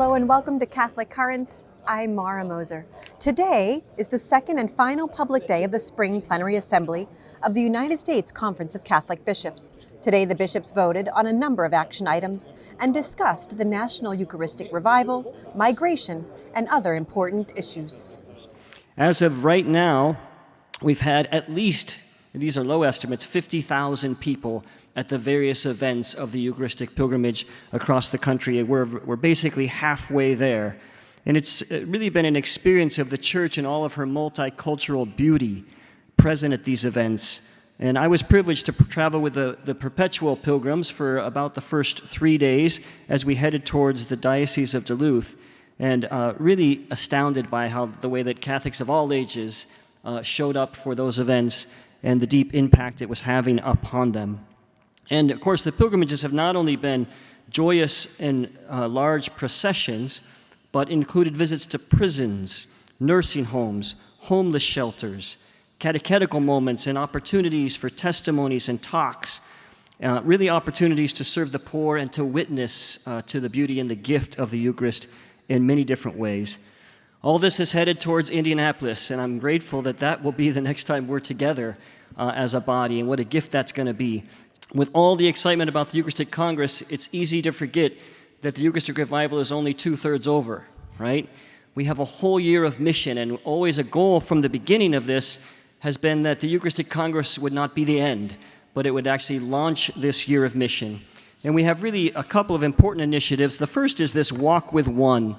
Hello and welcome to Catholic Current. I'm Mara Moser. Today is the second and final public day of the Spring Plenary Assembly of the United States Conference of Catholic Bishops. Today the bishops voted on a number of action items and discussed the national Eucharistic revival, migration, and other important issues. As of right now, we've had at least, these are low estimates, 50,000 people at the various events of the Eucharistic pilgrimage across the country. We're basically halfway there. And it's really been an experience of the Church and all of her multicultural beauty present at these events. And I was privileged to travel with the perpetual pilgrims for about the first 3 days as we headed towards the Diocese of Duluth, and really astounded by the way that Catholics of all ages showed up for those events and the deep impact it was having upon them. And of course, the pilgrimages have not only been joyous and large processions, but included visits to prisons, nursing homes, homeless shelters, catechetical moments, and opportunities for testimonies and talks, really opportunities to serve the poor and to witness to the beauty and the gift of the Eucharist in many different ways. All this is headed towards Indianapolis, and I'm grateful that that will be the next time we're together as a body, and what a gift that's going to be. With all the excitement about the Eucharistic Congress, it's easy to forget that the Eucharistic revival is only 2/3 over, right? We have a whole year of mission, and always a goal from the beginning of this has been that the Eucharistic Congress would not be the end, but it would actually launch this year of mission. And we have really a couple of important initiatives. The first is this Walk with One.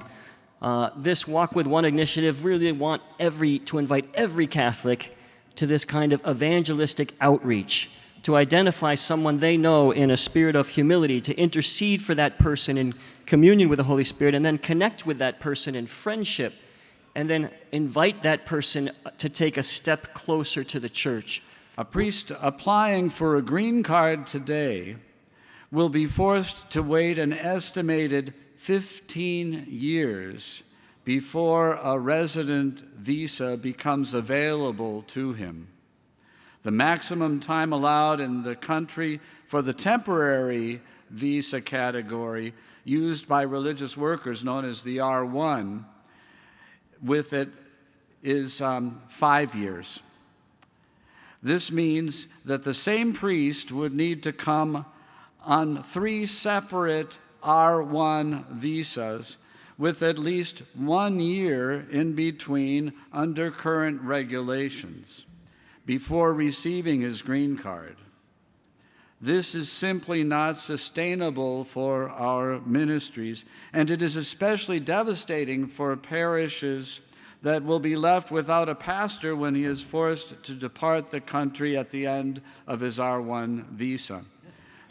This Walk with One initiative really want to invite every Catholic to this kind of evangelistic outreach, to identify someone they know in a spirit of humility, to intercede for that person in communion with the Holy Spirit, and then connect with that person in friendship, and then invite that person to take a step closer to the Church. A priest applying for a green card today will be forced to wait an estimated 15 years before a resident visa becomes available to him. The maximum time allowed in the country for the temporary visa category used by religious workers, known as the R1, with it is 5 years. This means that the same priest would need to come on 3 separate R1 visas with at least 1 year in between under current regulations before receiving his green card. This is simply not sustainable for our ministries, and it is especially devastating for parishes that will be left without a pastor when he is forced to depart the country at the end of his R1 visa.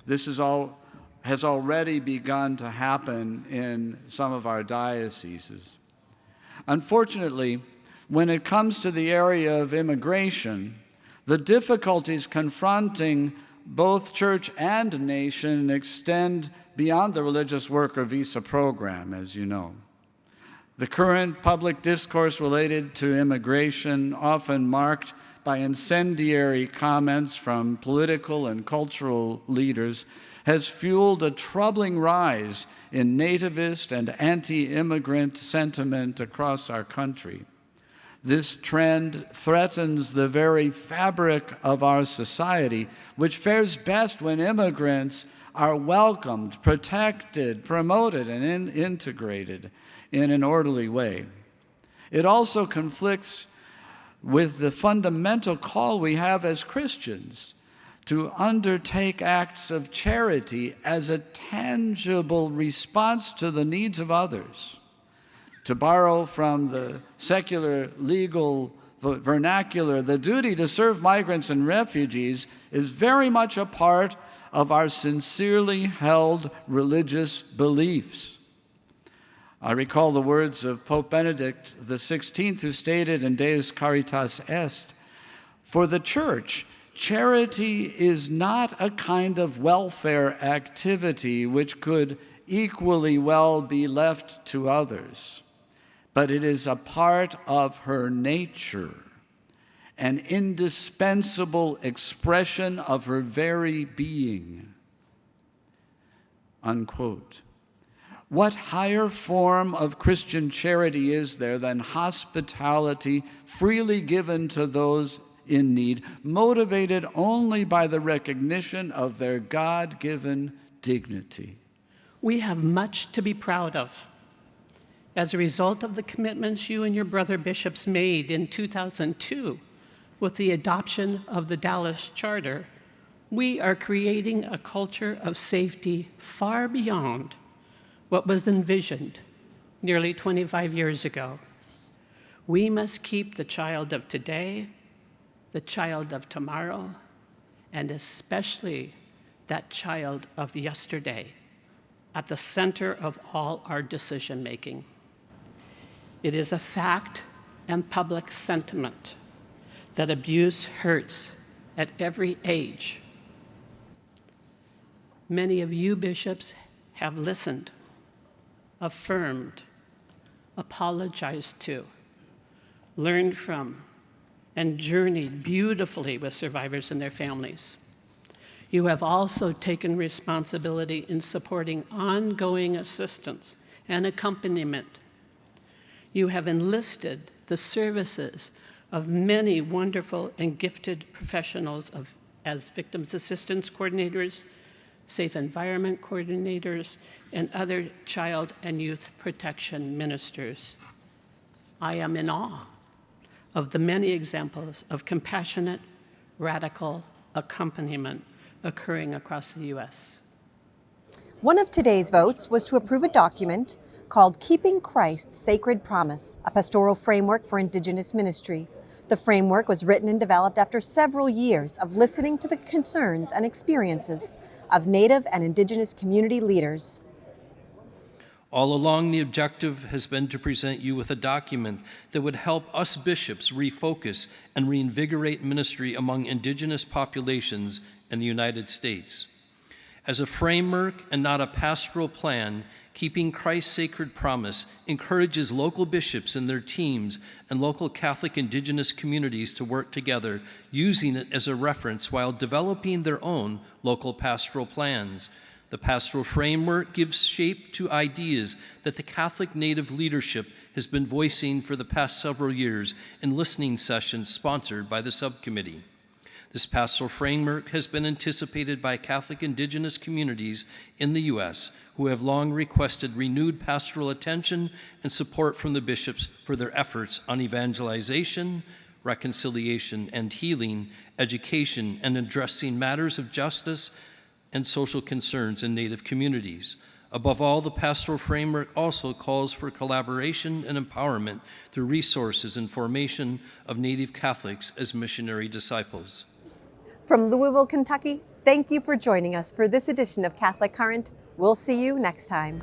This has already begun to happen in some of our dioceses. Unfortunately, when it comes to the area of immigration, the difficulties confronting both church and nation extend beyond the religious worker visa program, as you know. The current public discourse related to immigration, often marked by incendiary comments from political and cultural leaders, has fueled a troubling rise in nativist and anti-immigrant sentiment across our country. This trend threatens the very fabric of our society, which fares best when immigrants are welcomed, protected, promoted, and integrated in an orderly way. It also conflicts with the fundamental call we have as Christians to undertake acts of charity as a tangible response to the needs of others. To borrow from the secular legal vernacular, the duty to serve migrants and refugees is very much a part of our sincerely held religious beliefs. I recall the words of Pope Benedict XVI, who stated in Deus Caritas Est, "For the Church, charity is not a kind of welfare activity which could equally well be left to others, but it is a part of her nature, an indispensable expression of her very being." Unquote. What higher form of Christian charity is there than hospitality freely given to those in need, motivated only by the recognition of their God-given dignity? We have much to be proud of. As a result of the commitments you and your brother bishops made in 2002 with the adoption of the Dallas Charter, we are creating a culture of safety far beyond what was envisioned nearly 25 years ago. We must keep the child of today, the child of tomorrow, and especially that child of yesterday at the center of all our decision-making. It is a fact and public sentiment that abuse hurts at every age. Many of you bishops have listened, affirmed, apologized to, learned from, and journeyed beautifully with survivors and their families. You have also taken responsibility in supporting ongoing assistance and accompaniment. You have enlisted the services of many wonderful and gifted professionals as victims assistance coordinators, safe environment coordinators, and other child and youth protection ministers. I am in awe of the many examples of compassionate, radical accompaniment occurring across the U.S. One of today's votes was to approve a document called Keeping Christ's Sacred Promise, a pastoral framework for Indigenous ministry. The framework was written and developed after several years of listening to the concerns and experiences of Native and Indigenous community leaders. All along, the objective has been to present you with a document that would help us bishops refocus and reinvigorate ministry among Indigenous populations in the United States. As a framework and not a pastoral plan, Keeping Christ's Sacred Promise encourages local bishops and their teams and local Catholic Indigenous communities to work together, using it as a reference while developing their own local pastoral plans. The pastoral framework gives shape to ideas that the Catholic Native leadership has been voicing for the past several years in listening sessions sponsored by the subcommittee. This pastoral framework has been anticipated by Catholic Indigenous communities in the U.S. who have long requested renewed pastoral attention and support from the bishops for their efforts on evangelization, reconciliation and healing, education, and addressing matters of justice and social concerns in Native communities. Above all, the pastoral framework also calls for collaboration and empowerment through resources and formation of Native Catholics as missionary disciples. From Louisville, Kentucky, thank you for joining us for this edition of Catholic Current. We'll see you next time.